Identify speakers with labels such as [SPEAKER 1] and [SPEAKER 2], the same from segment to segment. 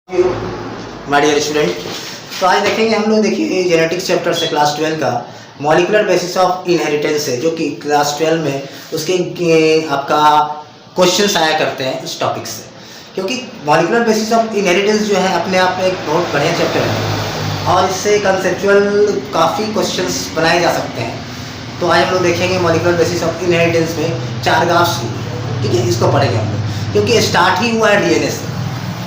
[SPEAKER 1] My dear student, तो आज देखेंगे हम लोग। देखिए जेनेटिक्स चैप्टर से क्लास 12 का मॉलिक्यूलर बेसिस ऑफ इनहेरिटेंस है, जो कि क्लास 12 में उसके आपका क्वेश्चंस आया करते हैं इस टॉपिक से। क्योंकि मॉलिक्यूलर बेसिस ऑफ इनहेरिटेंस जो है अपने आप में एक बहुत बढ़िया चैप्टर है और इससे कंसेप्चुअल काफ़ी क्वेश्चंस बनाए जा सकते हैं। तो आज हम लोग देखेंगे मॉलिक्यूलर बेसिस ऑफ इनहेरिटेंस में चार ग्राफ्स, ठीक है, इसको पढ़ेंगे हम लोग। क्योंकि स्टार्ट ही हुआ है डीएनए से,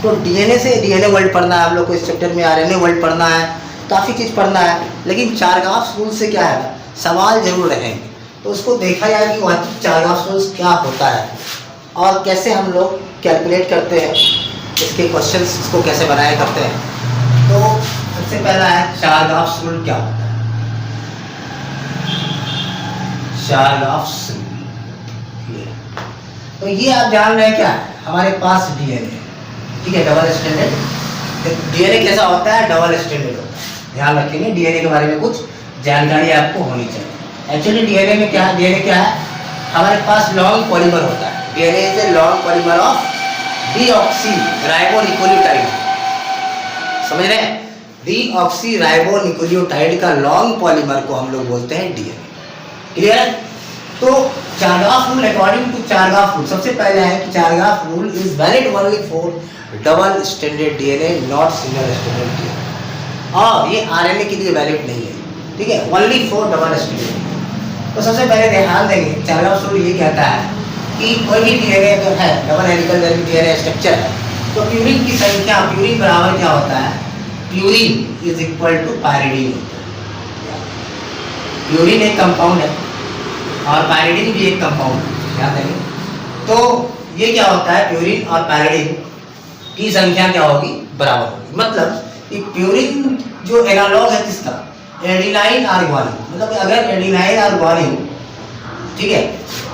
[SPEAKER 1] तो डीएनए से डीएनए वर्ल्ड पढ़ना है हम लोग को। इस चैप्टर में आरएनए वर्ल्ड पढ़ना है, काफ़ी चीज़ पढ़ना है। लेकिन चार ग्राफ्स रूल से क्या है, सवाल जरूर रहेंगे, तो उसको देखा जाए कि वहाँ चार ग्राफ्स रूल्स क्या होता है और कैसे हम लोग कैलकुलेट करते हैं, इसके क्वेश्चंस इसको कैसे बनाया करते हैं। तो सबसे पहला है चार ग्राफ्स रूल क्या होता है। चार ग्राफ्स, तो ये आप जान रहे हैं क्या है, हमारे पास डीएनए, ठीक है, डबल स्टैंडर्ड। डीएनए कैसा होता है, डबल स्टैंडर्ड होता है। ध्यान रखेंगे डीएनए के बारे में कुछ जानकारी आपको होनी चाहिए। एक्चुअली डीएनए में क्या है, डीएनए क्या है, हमारे पास लॉन्ग पॉलीमर होता है। DNA is a long polymer of deoxyribonucleotide. समझ रहे हैं, डीऑक्सीराइबोन्यूक्लियोटाइड का लॉन्ग पॉलीमर को हम लोग बोलते हैं डीएनए। क्लियर है। तो Chargaff rule, according to Chargaff rule, सबसे पहले है कि Chargaff rule is valid only for double standard DNA, not single standard DNA. और ये आरएनए के लिए वैलिड नहीं है, ठीक है, ओनली फॉर डबल स्टैंडर्ड। तो सबसे पहले ध्यान देंगे, चारग्राफ रूल ये कहता है कि कोई भी डीएनए अगर है, डबल हेलिकल डीएनए स्ट्रक्चर है, तो प्यूरिन की संख्या, प्यूरिन बराबर क्या होता है, purine is equal to pyridine होता है। प्यूरिन एक कंपाउंड है और पायरिडीन भी एक कंपाउंड है, ध्यान देंगे। तो ये क्या होता है, प्यूरिन और पायरिडीन की संख्या क्या होगी, बराबर होगी। मतलब कि प्यूरिन जो एनालॉग है किसका, एडिनाइन और ग्वानिन। मतलब अगर एडिनाइन और ग्वानिन, ठीक है,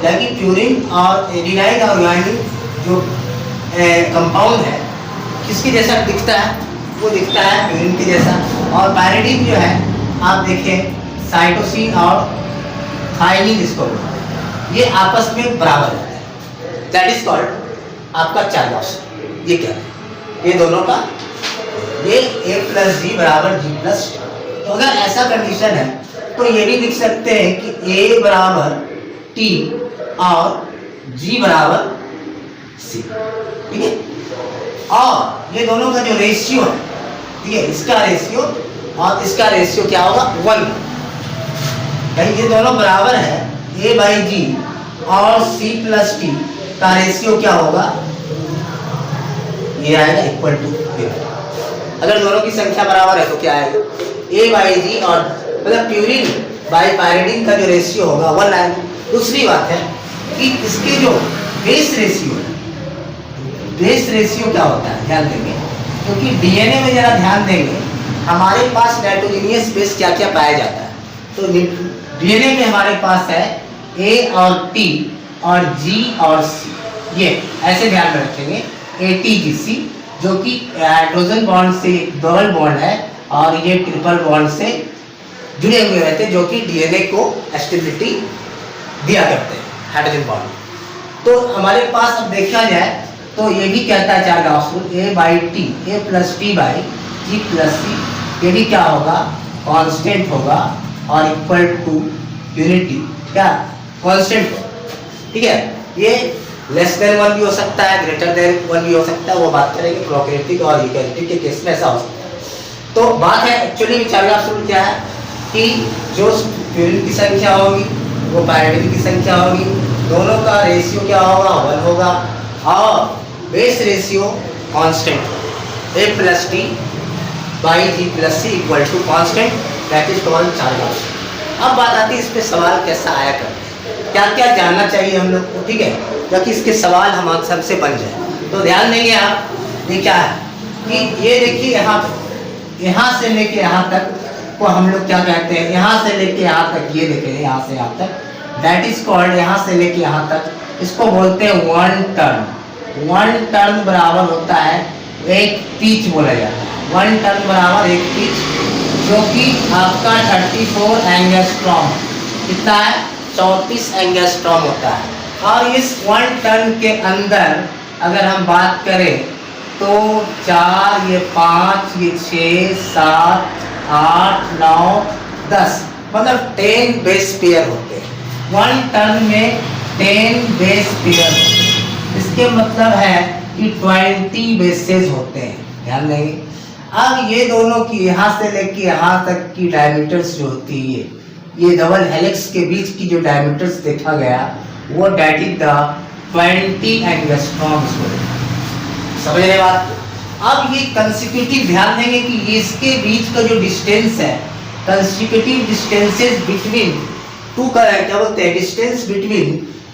[SPEAKER 1] यानी प्यूरिन और एडिनाइन और ग्वानिन जो कंपाउंड है, किसके जैसा दिखता है, वो दिखता है प्यूरिन के जैसा। और पायरिडीन जो है, आप देखें साइटोसिन और थाइमिन, इसको ये आपस में बराबर है, दैट इज कॉल्ड आपका चारग्राफ। ये क्या है, ये दोनों का, ये a प्लस जी बराबर जी प्लस। तो अगर ऐसा कंडीशन है तो ये भी लिख सकते हैं कि a बराबर t और g बराबर c, ठीक है। और ये दोनों का जो रेशियो है, ठीक है, इसका रेशियो और इसका रेशियो क्या होगा, 1। ये दोनों बराबर है, a बाई जी और c प्लस टी का रेशियो क्या होगा, ये आएगा इक्वल टू। अगर दोनों की संख्या बराबर है तो क्या आएगा, a बाई जी और मतलब प्यूरिन बाई पायरिडीन का जो रेशियो होगा 1 आएगा। दूसरी बात है कि इसके जो बेस रेशियो है, बेस रेशियो क्या होता है, ध्यान देंगे, क्योंकि डीएनए में जरा ध्यान देंगे, हमारे पास नाइट्रोजनियस बेस क्या क्या पाया जाता है। तो डीएनए में हमारे पास है A और T और G और C, ये ऐसे ध्यान में रखेंगे, ATGC, जो कि हाइड्रोजन बॉन्ड से डबल बॉन्ड है और ये ट्रिपल बॉन्ड से जुड़े हुए रहते हैं, जो कि डीएनए को स्टेबिलिटी दिया करते हैं, हाइड्रोजन बॉन्ड। तो हमारे पास अब देखा जाए तो ये भी कहता है Chargaff rule, A by T, A plus T by G plus C, ये भी क्या होगा, कांस्टेंट होगा और इक्वल टू यूनिटी, क्या कांस्टेंट, ठीक है। ये लेस देन 1 भी हो सकता है, ग्रेटर देन 1 भी हो सकता है, वो बात करेंगे प्रोकैरियोटिक और यूकैरियोटिक के केस में ऐसा हो सकता है। तो बात है एक्चुअली चार ग्राफ रूल क्या है कि जो प्यूरिन की संख्या होगी वो पायरिडीन की संख्या होगी, दोनों का रेशियो क्या होगा, 1 होगा और base ratio constant, a plus T by G plus C equal to constant, that is called Chargaff. अब बात आती है इस पे सवाल कैसा आया करते हैं, क्या क्या जानना चाहिए हम लोग को, ठीक है, ताकि इसके सवाल हम हमसे बन जाए। तो ध्यान देंगे आप, ये क्या है कि ये देखिए यहाँ से लेके यहाँ तक को हम लोग क्या कहते हैं, यहाँ से लेके यहाँ तक, ये देखें यहाँ से यहाँ तक, दैट इज कॉल्ड, यहाँ से लेके यहाँ तक, इसको बोलते हैं 1 टर्न। 1 टर्न बराबर होता है 1 पिच बोला जाता है। 1 टर्न बराबर 1 पिच, जो कि आपका 34 एंगस्ट्रॉम, कितना है, 34 एंगस्ट्रॉम होता है। और इस 1 टन के अंदर अगर हम बात करें तो 4, ये 5, ये 6, 7, 8, 9, 10, मतलब 10 बेस पेयर होते हैं। 1 टर्न में 10 बेस पेयर होते हैं। इसके मतलब है कि 20 बेसेस होते हैं, ध्यान देंगे। अब ये दोनों की यहाँ से लेके यहाँ तक की डायमीटर्स जो होती है, ये डबल हेलिक्स के बीच की जो डायमीटर्स देखा गया वो डेट इज द 20 एंगस्ट्रॉम्स होते हैं। समझ रहे बात? अब ये कंसेक्यूटिव, ध्यान देंगे कि इसके बीच का जो डिस्टेंस है, कंसेक्यूटिव डिस्टेंसेस बिटवीन टू का क्या बोलते हैं, distance between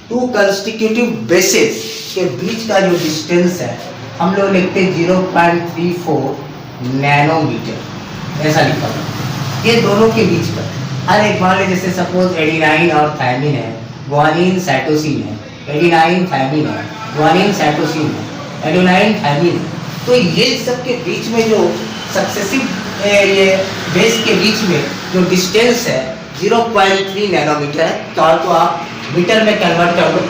[SPEAKER 1] two consecutive bases के बीच का जो डिस्टेंस है हम लोग लिखते हैं 0.34 नैनोमीटर, ऐसा लिखा हुआ ये दोनों के बीच का। हर एक मान लीजिए जैसे सपोज एडिनाइन और थायमिन है, ग्वानिन साइटोसिन है, एडिनाइन थायमिन है, ग्वानिन साइटोसिन है, एडिनाइन थायमिन है, तो ये सब के बीच में जो सक्सेसिव ये बेस के बीच में जो डिस्टेंस है 0.3 नैनोमीटर है। तो आप मीटर में कन्वर्ट कर दो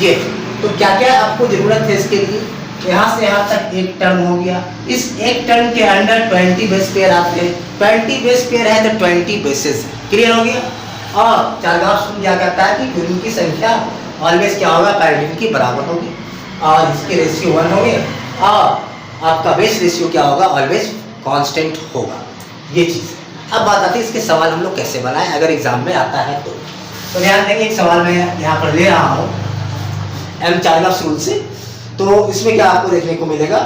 [SPEAKER 1] ये। तो क्या क्या आपको जरूरत है इसके लिए, यहाँ से यहाँ तक 1 टर्न हो गया, इस 1 टर्न के अंडर 20 बेस पेयर आते हैं, 20 बेस पेयर है तो 20 बेसेस है, क्लियर हो गया। और चार्गाफ क्या कहता है कि क्यूरिन की संख्या ऑलवेज क्या होगा, पैराडिन की बराबर होगी, और इसके रेशियो 1 होंगे, और आपका बेस रेशियो क्या होगा, ऑलवेज कांस्टेंट होगा, ये चीज़ है। अब बात आती है इसके सवाल हम लोग कैसे बनाएं अगर एग्जाम में आता है तो ध्यान देंगे। एक सवाल मैं यहाँ पर ले रहा हूँ एम चार्गाफ रूल से। तो इसमें क्या आपको देखने को मिलेगा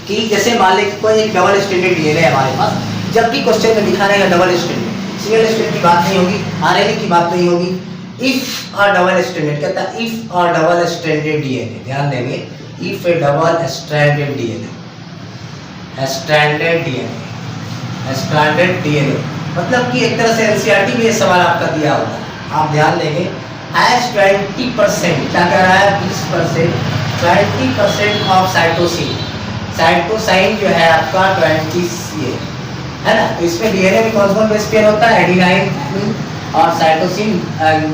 [SPEAKER 1] कि जैसे मान लें कोई एक डबल स्टैंडर्ड डीएनए है हमारे पास, जब भी क्वेश्चन में लिखा रहेगा डबल स्टैंडर्ड, सिंगल स्टैंडर्ड की बात नहीं होगी, आरएनए की बात नहीं होगी। इफ अ डबल स्टैंडर्ड कहता है, if a double standard DNA, ध्यान देंगे, if A double stranded DNA, stranded DNA, stranded DNA मतलब कि एक तरह से एनसीईआरटी में ये सवाल आपका दिया होगा, आप ध्यान देंगे। एज 20%, क्या कह रहा है, 20%, 20% ऑफ साइटोसिन, साइटोसाइन जो है आपका 20 ये है ना। तो इसमें डीएनए में कौन कौन बेस पेयर होता है, एडिनाइन और साइटोसिन,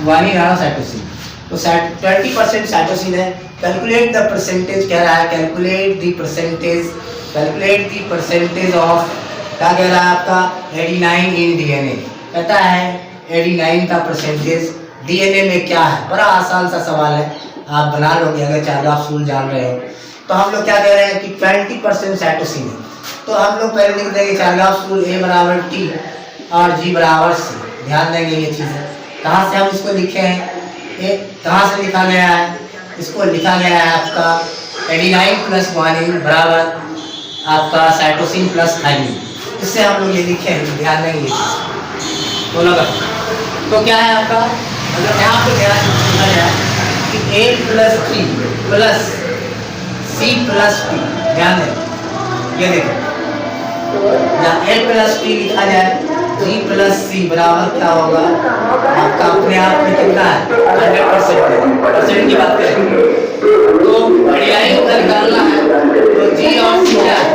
[SPEAKER 1] ग्वानिन और साइटोसिन। तो 20% साइटोसिन है। कैलकुलेट द परसेंटेज कह रहा है, calculate the percentage, calculate the percentage of, क्या कह रहा है आपका, एडिनाइन इन डीएनए, कहता है एडिनाइन का परसेंटेज डीएनए में क्या है। बड़ा आसान सा सवाल है, आप बना लोगे अगर चार्गाफ रूल जान रहे हो। तो हम लोग क्या कह रहे हैं कि 20% साइटोसिन है, तो हम लोग पहले लिख देंगे चार्गाफ रूल A बराबर T और G बराबर C, ध्यान देंगे ये चीज़ें। कहाँ से हम इसको लिखे हैं, कहाँ से लिखा गया है, इसको लिखा गया है आपका एडिनाइन प्लस ग्वानिन बराबर आपका साइटोसिन प्लस थायमिन, इससे हम लोग ये लिखे हैं, ध्यान देंगे ये चीज़ बोलो। तो क्या है आपका, अगर यहाँ पे ध्यान लिखा गया कि A plus T plus C plus T, ध्यान दें ये देखो, या A प्लस T लिखा जाए, G प्लस C बराबर क्या होगा आपका, अपने आप में कितना है 100%, परसेंट की बात करें तो एडिनाइन का निकालना है, तो G और C क्या है,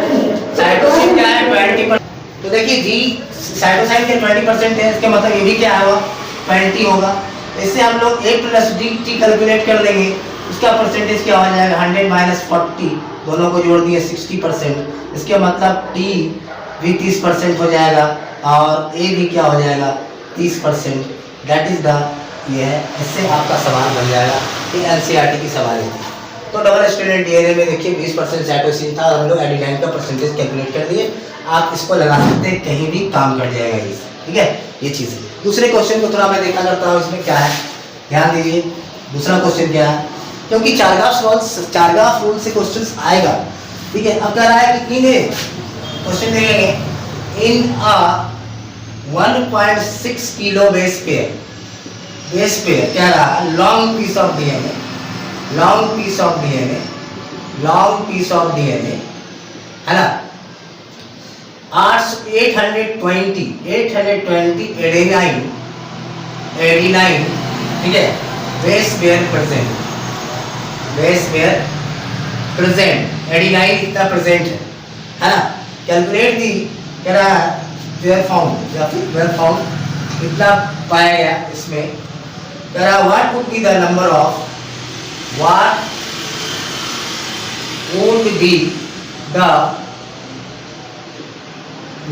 [SPEAKER 1] साइटोसिन क्या है 20%, तो देखिए G साइटोसाइन के 20% है, इसके मतलब ये भी क्या होगा 20 होगा। इससे हम लोग A plus D T calculate कर लेंगे, उसका परसेंटेज क्या हो जाएगा 100 माइनस 40, दोनों को जोड़ दिए 60%, इसके मतलब T भी 30% हो जाएगा और A भी क्या हो जाएगा 30%, दैट इज द ये है। इससे आपका सवाल बन जाएगा, ये एनसीईआरटी की सवाल है। तो डबल स्टैंडर्ड डीएनए में देखिए 20% साइटोसिन था, हम लोग एडिनाइन का परसेंटेज कैलकुलेट कर दिए, आप इसको लगा सकते हैं, कहीं भी काम कर जाएगा ये, ठीक है ये चीज़ है। दूसरे क्वेश्चन को थोड़ा मैं देखा करता हूँ, इसमें क्या है ध्यान दीजिए। दूसरा क्वेश्चन क्या है, क्योंकि चार्गाफ रूल से क्वेश्चंस आएगा, ठीक है। अब कह रहा है कि इन क्वेश्चन देखेंगे, in a 1.6 kilo base pair क्या रहा, long piece of DNA, long piece of DNA, long piece of DNA है ना, 820 एडिनाइन, ठीक है, बेस पेयर प्रेजेंट, एडिनाइन इतना प्रेजेंट है ना। कैलकुलेट दी कह रहा है वेयर फाउंड, या फिर वेयर फाउंड इतना पाया गया, इसमें कह रहा what would be the number of, what would be the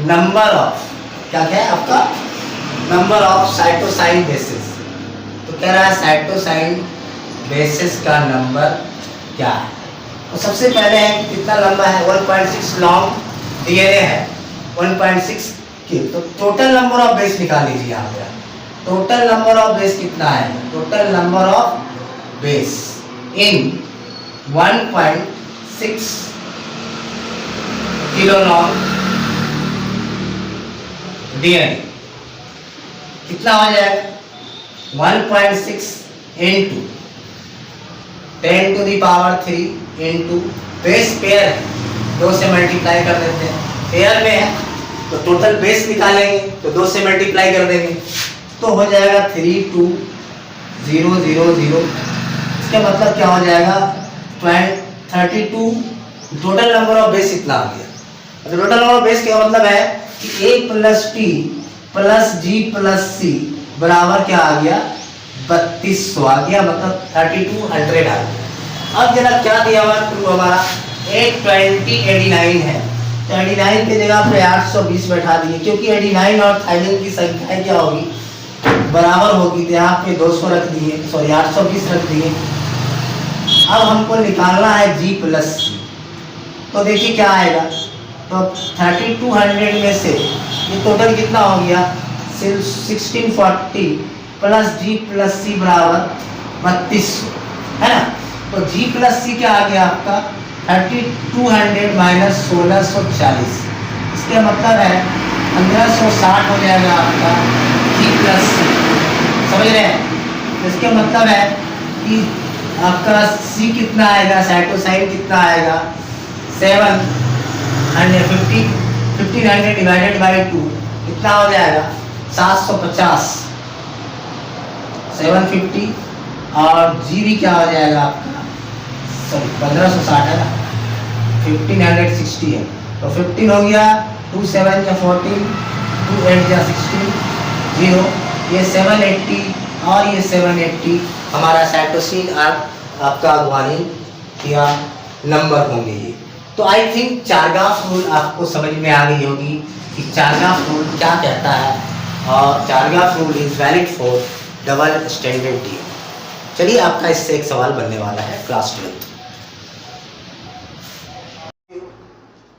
[SPEAKER 1] number of, क्या क्या है आपका, नंबर ऑफ साइटोसाइन बेसिस। तो कह रहा है साइटोसाइन बेसिस का नंबर क्या है। तो सबसे पहले है कि कितना लंबा है, 1.6 लॉन्ग डीएनए है 1.6 की। तो टोटल नंबर ऑफ बेस निकाल लीजिए यहाँ पे। टोटल नंबर ऑफ बेस कितना है, total number of base in 1.6 kilo long DNA कितना हो जाएगा, 1.6 into 10 to the power 3 into base pair है, 2 से मल्टीप्लाई कर देते हैं, पेयर में है तो टोटल बेस निकालेंगे तो 2 से मल्टीप्लाई कर देंगे तो हो जाएगा 32000। इसका मतलब क्या हो जाएगा 32। टोटल नंबर ऑफ बेस इतना आ गया। तो टोटल नंबर ऑफ बेस क्या मतलब है कि a plus T plus G plus C बराबर क्या आ गया 3200 आ गया, मतलब 3200 आ गया। अब जरा क्या दिया हुआ टू हमारा 820 है, तो 89 की जगह पे 820 बैठा दिए, क्योंकि 89 और थाइमिन की संख्या क्या होगी बराबर होगी, तो यहाँ पे 200 रख दिए, सॉरी 820 रख दिए। अब हमको निकालना है G प्लस C, तो देखिए क्या आएगा, तो 3200 में से ये टोटल कितना हो गया 1640 प्लस G प्लस C बराबर 3200 है ना। तो G प्लस C क्या आ गया आपका 3200 माइनस 1640, इसका मतलब है 1560 हो जाएगा आपका G प्लस C, समझ रहे हैं। इसका मतलब है कि आपका C कितना आएगा, साइटोसाइन कितना आएगा 1500 डिवाइडेड बाई 2 कितना हो जाएगा 750 750, और G भी क्या हो जाएगा आपका, सॉरी 1560 है ना, 1560 है, तो 15 हो गया, 2 7 या 14, 2 8 या 16, 0, ये 780 और ये 780 हमारा साइटोसिन आपका ग्वानिन या नंबर होंगे ये। तो आई थिंक चारगाफ रूल आपको समझ में आ गई होगी कि चारगाफ रूल क्या कहता है, और चारगाफ rule is valid for double standard DNA. चलिए आपका इससे एक सवाल बनने वाला है क्लास 12।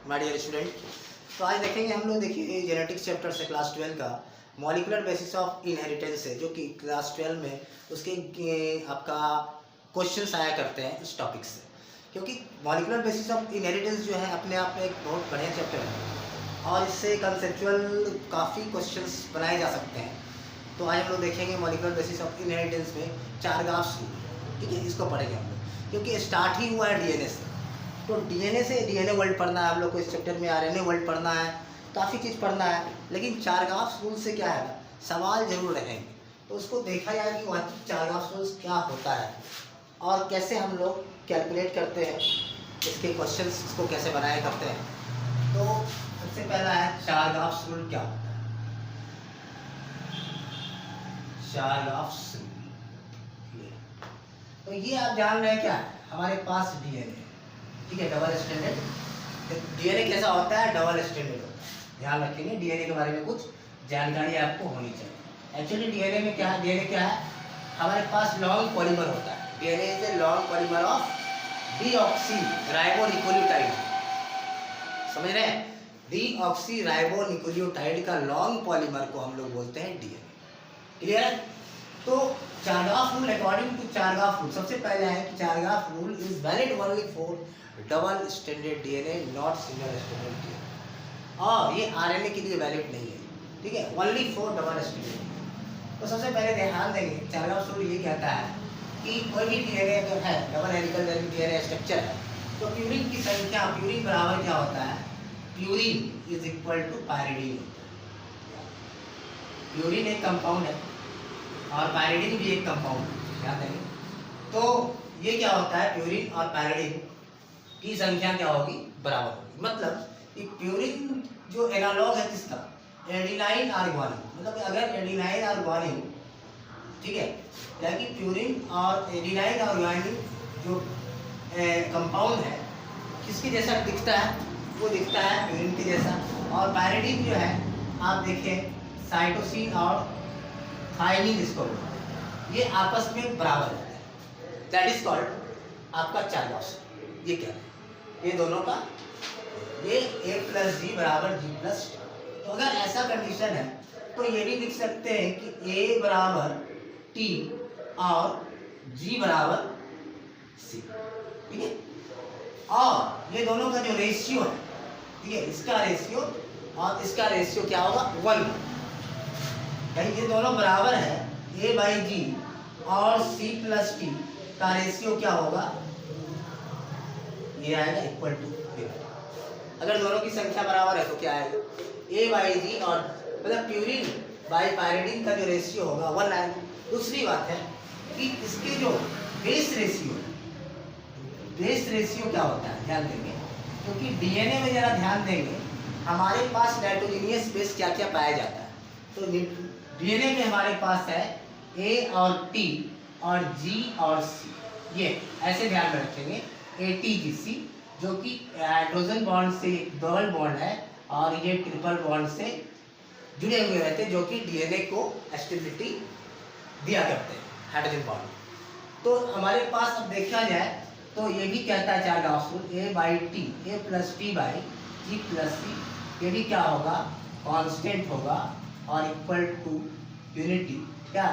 [SPEAKER 1] माय डियर स्टूडेंट, तो आज देखेंगे हम लोग, देखिए जेनेटिक्स चैप्टर से क्लास 12 का मॉलिक्यूलर बेसिस ऑफ इनहेरिटेंस है, जो कि क्लास 12 में उसके आपका क्वेश्चंस आया करते हैं इस टॉपिक से, क्योंकि मॉलिक्यूलर बेसिस ऑफ इनहेरिटेंस जो है अपने आप में एक बहुत बढ़िया चैप्टर है और इससे कंसेप्चुअल काफ़ी क्वेश्चंस बनाए जा सकते हैं। तो आज हम लोग देखेंगे मॉलिक्यूलर बेसिस ऑफ इनहेरिटेंस में चारगाफ रूल, ठीक है, इसको पढ़ेंगे हम लोग, क्योंकि स्टार्ट ही हुआ है डीएनए से। तो डीएनए से डीएनए वर्ल्ड पढ़ना है हम लोग को, इस चैप्टर में आरएनए वर्ल्ड पढ़ना है, काफ़ी चीज़ पढ़ना है, लेकिन चारगाफ रूल से क्या है सवाल जरूर रहेंगे, तो उसको देखा जाए कि वहाँ चारगाफ रूल क्या होता है और कैसे हम लोग कैलकुलेट करते हैं इसके क्वेश्चंस, इसको कैसे बनाया करते हैं। तो सबसे पहला है चारगाफ रूल क्या होता है। चारगाफ रूल, तो ये आप जान रहे हैं क्या है, हमारे पास डीएनए, ठीक है, डबल स्टैंडर्ड डीएनए कैसा होता है, डबल स्टैंडर्ड होता है। ध्यान रखेंगे डीएनए के बारे में कुछ जानकारी आपको होनी चाहिए। एक्चुअली डीएनए में क्या है, डीएनए क्या है, हमारे पास लॉन्ग पॉलीमर होता है। DNA is a long polymer of deoxyribonucleotide, समझ रहे हैं, डीऑक्सीराइबोन्यूक्लियोटाइड का लॉन्ग पॉलीमर को हम लोग बोलते हैं डीएनए। क्लियर है। तो Chargaff rule, according to Chargaff rule, सबसे पहले है कि Chargaff rule is valid only for double standard DNA, not single standard DNA, और ये आरएनए के लिए वैलिड नहीं है, ठीक है, ओनली फॉर डबल स्टैंडर्ड। तो सबसे पहले ध्यान देंगे चारगाफ रूल ये कहता है कि कोई भी डीएनए अगर है, डबल हेलिकल डीएनए स्ट्रक्चर है, तो प्यूरिन की संख्या, प्यूरिन बराबर क्या होता है, purine is equal to pyridine. Purine एक कंपाउंड है और पायरिडीन भी एक कंपाउंड है, ध्यान देंगे। तो ये क्या होता है, प्यूरिन और पायरिडीन की संख्या क्या होगी, बराबर होगी। मतलब कि प्यूरिन जो एनालॉग है किसका, एडिनाइन और ग्वानिन, मतलब अगर एडिनाइन और ग्वानिन, ठीक है, या कि प्यूरिन और एडिनाइन और ग्वानिन जो कंपाउंड है किसके जैसा दिखता है? वो दिखता है प्यूरिन के जैसा। और पायरिडीन जो है आप देखें साइटोसिन और थायमिन इसको बोलते हैं, ये आपस में बराबर होते हैं। दैट इज कॉल्ड आपका चार्गास। ये क्या है? ये दोनों का ये A + G = G + T। तो अगर ऐसा कंडीशन है तो ये भी लिख सकते हैं कि A = T और G = C। ठीक है। और ये दोनों का जो रेशियो है, ठीक है, इसका रेशियो और इसका रेशियो क्या होगा? 1। भाई ये दोनों बराबर है, A/G और C + T का रेशियो क्या होगा? ये आएगा = अगर दोनों की संख्या बराबर है तो क्या आएगा? A/G और मतलब प्यूरिन बाई पायरिडीन का जो रेशियो होगा 1 आएगा। दूसरी बात है कि इसके जो बेस रेशियो क्या होता है, ध्यान देंगे, क्योंकि डीएनए में जरा ध्यान देंगे, हमारे पास नाइट्रोजनियस बेस क्या क्या पाया जाता है। तो डीएनए में हमारे पास है A और T और G और C, ये ऐसे ध्यान में रखेंगे ATGC, जो कि हाइड्रोजन बॉन्ड से डबल बॉन्ड है और ये ट्रिपल बॉन्ड से जुड़े हुए रहते हैं, जो कि डीएनए को स्टेबिलिटी दिया करते हैं हाइड्रोजन बॉन्ड। तो हमारे पास अब देखा जाए तो ये भी कहता है चार्गास rule A/T A + T/G + C, ये भी क्या होगा? कांस्टेंट होगा और = यूनिटी, क्या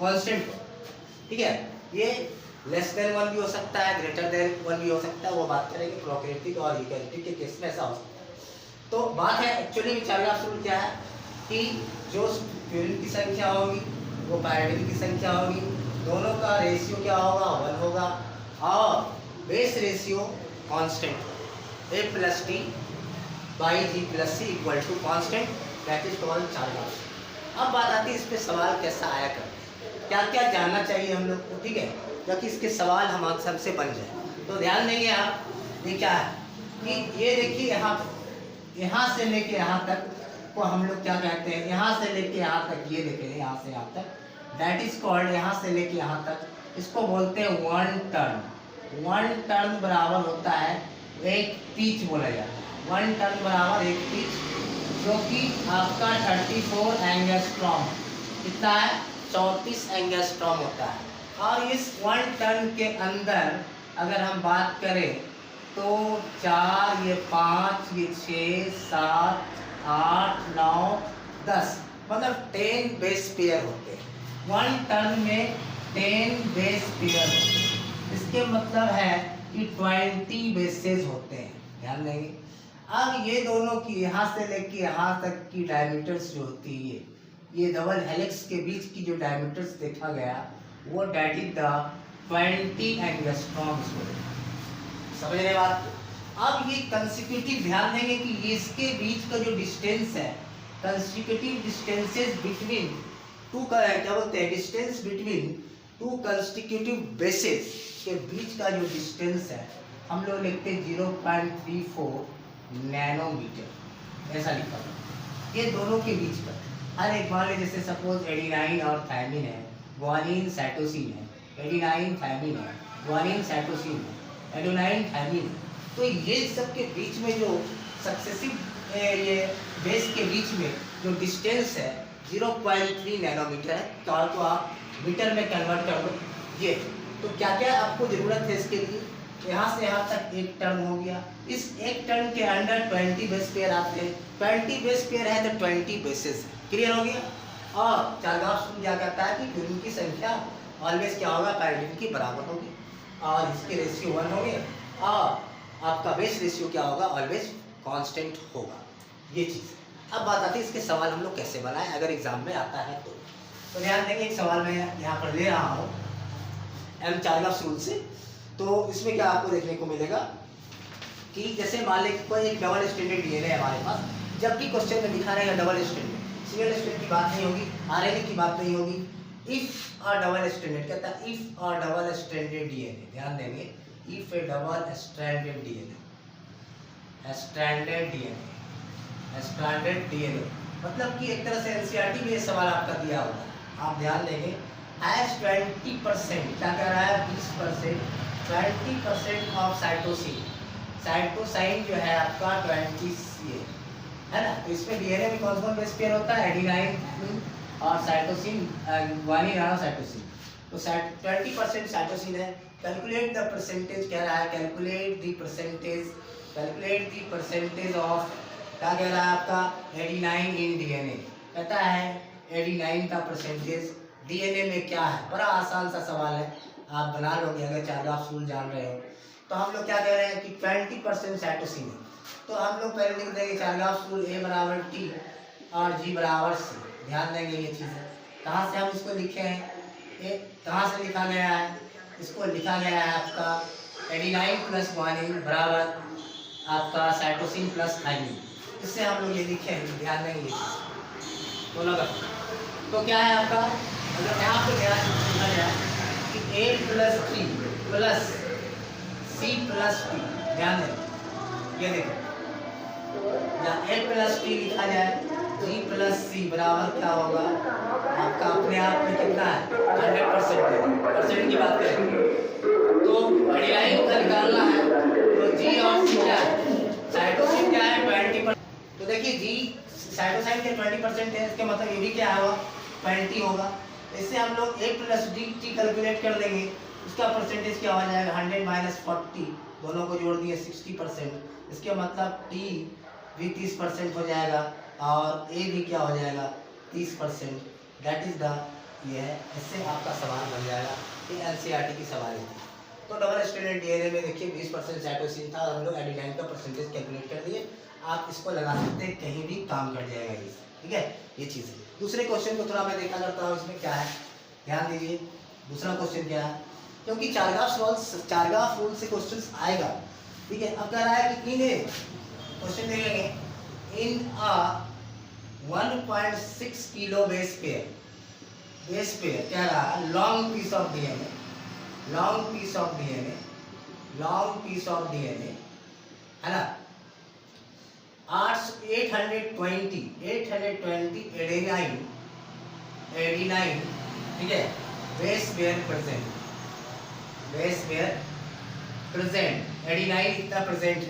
[SPEAKER 1] कांस्टेंट होगा। ठीक है। ये <1 भी हो सकता है, <1 भी हो सकता है, वो बात करेंगे प्रोकैरियोटिक और यूकैरियोटिक के केस में ऐसा हो सकता है। तो बात है एक्चुअली में चार्गास रूल क्या है कि जो प्यूरिन की संख्या होगी वो पायरिडीन की संख्या होगी, दोनों का रेशियो क्या होगा? 1 होगा और base ratio constant A + T/G + C = constant, that is called Chargaff's. अब बात आती है इस पे सवाल कैसा आया करते हैं, क्या क्या जानना चाहिए हम लोग को, ठीक है, ताकि इसके सवाल हम हमसे बन जाए। तो ध्यान देंगे आप, ये क्या है कि ये देखिए यहाँ से लेके यहाँ तक को हम लोग क्या कहते हैं? यहाँ से लेके यहाँ तक, ये देखें यहाँ से यहाँ तक, दैट इज कॉल्ड, यहाँ से लेके यहाँ तक इसको बोलते हैं 1 टर्न। 1 टर्न बराबर होता है 1 पिच बोला जाता है। 1 टर्न बराबर 1 पिच, जो कि आपका 34 एंगस्ट्रॉम, कितना है? 34 एंगस्ट्रॉम होता है। और इस 1 टर्न के अंदर अगर हम बात करें तो 4, ये 5, ये 6, 7, 8, 9, 10, मतलब 10 बेस पेयर होते हैं। 1 टर्न में 10 बेस पेयर होते हैं। इसके मतलब है कि 20 बेसेस होते हैं, ध्यान देंगे। अब ये दोनों की यहाँ से लेके यहाँ तक की डायमीटर्स जो होती है, ये डबल हेलिक्स के बीच की जो डायमीटर्स देखा गया वो दैट इज द 20 एंगस्ट्रॉम। समझ रहे बात? अब ये कंसेक्यूटिव, ध्यान देंगे कि इसके बीच का जो डिस्टेंस है, कंसेक्यूटिव डिस्टेंसेस बिटवीन टू का क्या बोलते हैं? डिस्टेंस बिटवीन 2 कंसेक्यूटिव बेसेस के बीच का जो डिस्टेंस है हम लोग लिखते हैं 0.34 नैनोमीटर, ऐसा लिखा हुआ ये दोनों के बीच का। हर एक मान जैसे सपोज एडिनाइन और थायमिन है, ग्वानिन साइटोसिन है, एडिनाइन थायमिन है, ग्वानिन साइटोसिन है, एडिनाइन थायमिन है। तो ये सब के बीच में जो सक्सेसिव ये बेस के बीच में जो डिस्टेंस है 0.3 नैनोमीटर है। तो आप मीटर में कन्वर्ट कर दो ये। तो क्या क्या आपको ज़रूरत है इसके लिए? यहाँ से यहाँ तक 1 टर्न हो गया, इस 1 टर्न के अंडर 20 बेस पेयर आते हैं। 20 बेस पेयर है तो 20 बेसेस, क्लियर हो गया। और चार्गास रूल क्या कहता है कि प्यूरिन की संख्या ऑलवेज क्या होगा? पायरिडीन की बराबर होगी और इसके रेशियो 1 होंगे और आपका बेस रेशियो क्या होगा? ऑलवेज कांस्टेंट होगा। ये चीज़। अब बात आती है इसके सवाल हम लोग कैसे बनाएं अगर एग्जाम में आता है तो ध्यान देंगे। एक सवाल मैं यहाँ पर ले रहा हूँ एम चार्गास रूल से। तो इसमें क्या आपको देखने को मिलेगा कि जैसे मान लें कोई एक डबल स्टैंडर्ड डीएनए है हमारे पास, जब भी क्वेश्चन में लिखा रहेगा डबल स्टैंडर्ड, सिंगल स्टैंडर्ड की बात नहीं होगी, आरएनए की बात नहीं होगी। इफ अ डबल स्टैंडर्ड कहता है if a double standard DNA, ध्यान देंगे, if A double stranded DNA, stranded DNA मतलब कि एक तरह से एनसीईआरटी में ये सवाल आपका दिया होगा, आप ध्यान देंगे। एज 20%, क्या कह रहा है? 20%, 20% ऑफ साइटोसिन, साइटोसाइन जो है आपका 20 है ना। तो इसमें डीएनए में कौन कौन बेस पेयर होता है, एडेनाइन और साइटोसिन, गुआनिन और साइटोसिन। तो 20% साइटोसिन है। कैलकुलेट द परसेंटेज कह रहा है, कैलकुलेट द परसेंटेज ऑफ, क्या कह रहा है आपका, एडेनाइन इन डीएनए। कहता है एडेनाइन का परसेंटेज डीएनए में क्या है। बड़ा आसान सा सवाल है, आप बना लोगे अगर चार्गाफ रूल जान रहे हो। तो हम लोग क्या कह रहे हैं कि 20% साइटोसिन है। तो हम लोग पहले लिख देंगे चार्गाफ रूल A बराबर T और G बराबर C। ध्यान देंगे ये चीज़ें। कहाँ से हम इसको लिखे हैं, कहाँ से लिखा गया है, इसको लिखा गया है आपका एडेनाइन प्लस गुआनिन बराबर आपका साइटोसिन प्लस थाइमिन। इससे हम लोग ये लिखे हैं, ध्यान देंगे ये चीज़ बोलो। तो क्या है आपका, अगर यहाँ पे ध्यान लिखा गया कि A plus 3 plus C plus T, ध्यान दें ये देखो, या A प्लस T लिखा जाए, G प्लस C बराबर क्या होगा आपका, अपने आप में कितना है 100%। परसेंट की बात करें तो एडेनाइन का निकालना है, तो G और C क्या है, साइटोसिन क्या है 20%। तो देखिए G साइटोसाइन के 20% है, इसके मतलब ये भी क्या होगा 20 होगा। इससे हम लोग A प्लस T कैलकुलेट कर देंगे, उसका परसेंटेज क्या हो जाएगा 100 माइनस 40, दोनों को जोड़ दिए 60%। इसके मतलब T भी 30% हो जाएगा और A भी क्या हो जाएगा 30%। दैट इज द, ये है, इससे आपका सवाल बन जाएगा। ये एनसीईआरटी की सवाल है। तो डबल स्ट्रैंडेड डीएनए में देखिए 20% साइटोसिन था और हम लोग एडेनाइन का परसेंटेज कैलकुलेट कर दिए। आप इसको लगा सकते हैं, कहीं भी काम कर जाएगा ये, ठीक है, ये चीज़ है। दूसरे क्वेश्चन को थोड़ा मैं देखा करता हूँ, इसमें क्या है ध्यान दीजिए। दूसरा क्वेश्चन क्या है, क्योंकि चार्गाफ रूल से क्वेश्चन आएगा, ठीक है। अब कह रहा है कि इन क्वेश्चन देखेंगे, in a 1.6 kilo base pair कह रहा है long piece of DNA, long piece of DNA है ना, 820 एडेनाइन, ठीक है, बेस पेयर प्रेजेंट, एडेनाइन इतना प्रेजेंट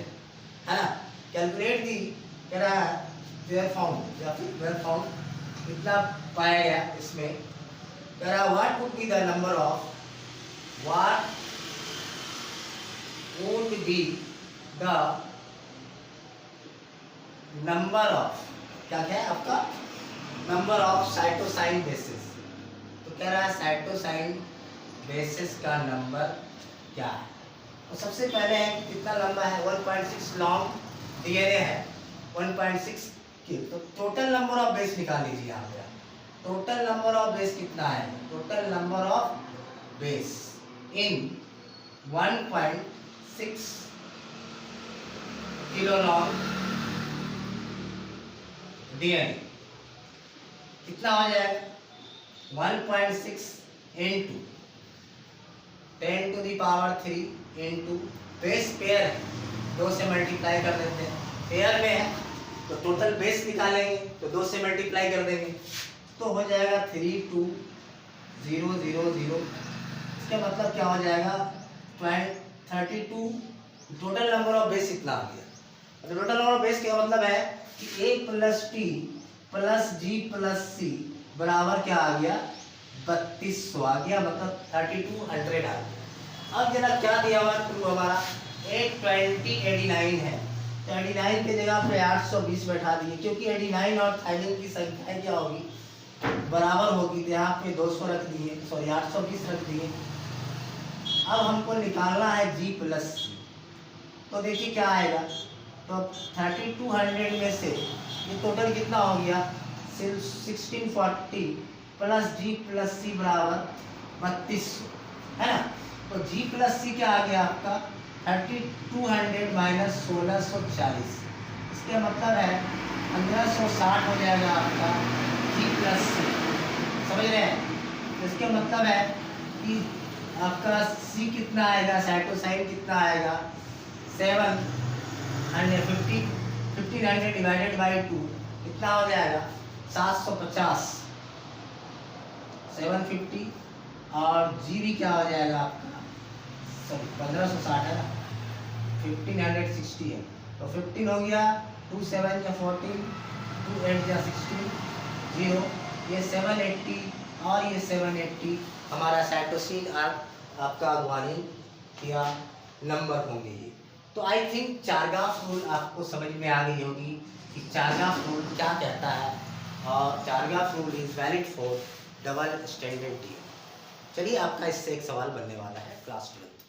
[SPEAKER 1] है ना। कैलकुलेट दी, कह रहा है वेयर फाउंड, या फिर वेयर फाउंड इतना पाया गया इसमें। कह रहा what would be the number of, what would be the number of, क्या क्या है आपका, नंबर ऑफ साइटोसाइन बेसिस। तो कह रहा है साइटोसाइन बेसिस का नंबर क्या है। तो सबसे पहले है कि कितना लंबा है, 1.6 लॉन्ग डीएनए है 1.6 की। तो टोटल नंबर ऑफ बेस निकाल लीजिए यहाँ पे। टोटल नंबर ऑफ बेस कितना है, total number of base in 1.6 kilo long DNA कितना हो जाएगा, 1.6 into 10 to the power 3 into base pair है, 2 से मल्टीप्लाई कर देते हैं, पेयर में है तो टोटल बेस निकालेंगे तो 2 से मल्टीप्लाई कर देंगे तो हो जाएगा 32000। इसका मतलब क्या हो जाएगा 32। टोटल नंबर ऑफ बेस इतना आ गया। तो टोटल नंबर ऑफ बेस क्या मतलब है कि A plus T plus G plus C बराबर क्या आ गया 3200 आ गया, मतलब 3200 आ गया। अब जरा क्या दिया हुआ टू हमारा 820 89 है, तो 89 की जगह पे 820 बैठा दिए, क्योंकि 89 और थाइमिन की संख्या क्या होगी बराबर होगी, तो यहाँ पे 200 रख दिए, सॉरी 820 रख दिए। अब हमको निकालना है G प्लस C, तो देखिए क्या आएगा, तो 3200 में से ये टोटल कितना हो गया 1640 प्लस G प्लस C बराबर 3200 है ना। तो G प्लस C क्या आ गया आपका 3200 माइनस 1640, इसका मतलब है 1560 हो जाएगा आपका G प्लस C, समझ रहे हैं। इसका मतलब है कि आपका C कितना आएगा, साइटोसाइन कितना आएगा 1500 डिवाइडेड बाई 2 कितना हो जाएगा 750 750, और G भी क्या हो जाएगा आपका, सॉरी 1560 है ना, 1560 है, तो 15 हो गया, 2 7 या 14, 2 8 या 16, 0, ये 780 और ये 780 हमारा साइटोसिन आपका ग्वानिन या नंबर होंगे ये। तो आई थिंक चारगाफ रूल आपको समझ में आ गई होगी कि चारगाफ रूल क्या कहता है, और चारगाफ rule is valid for double standard D. चलिए आपका इससे एक सवाल बनने वाला है क्लास 12।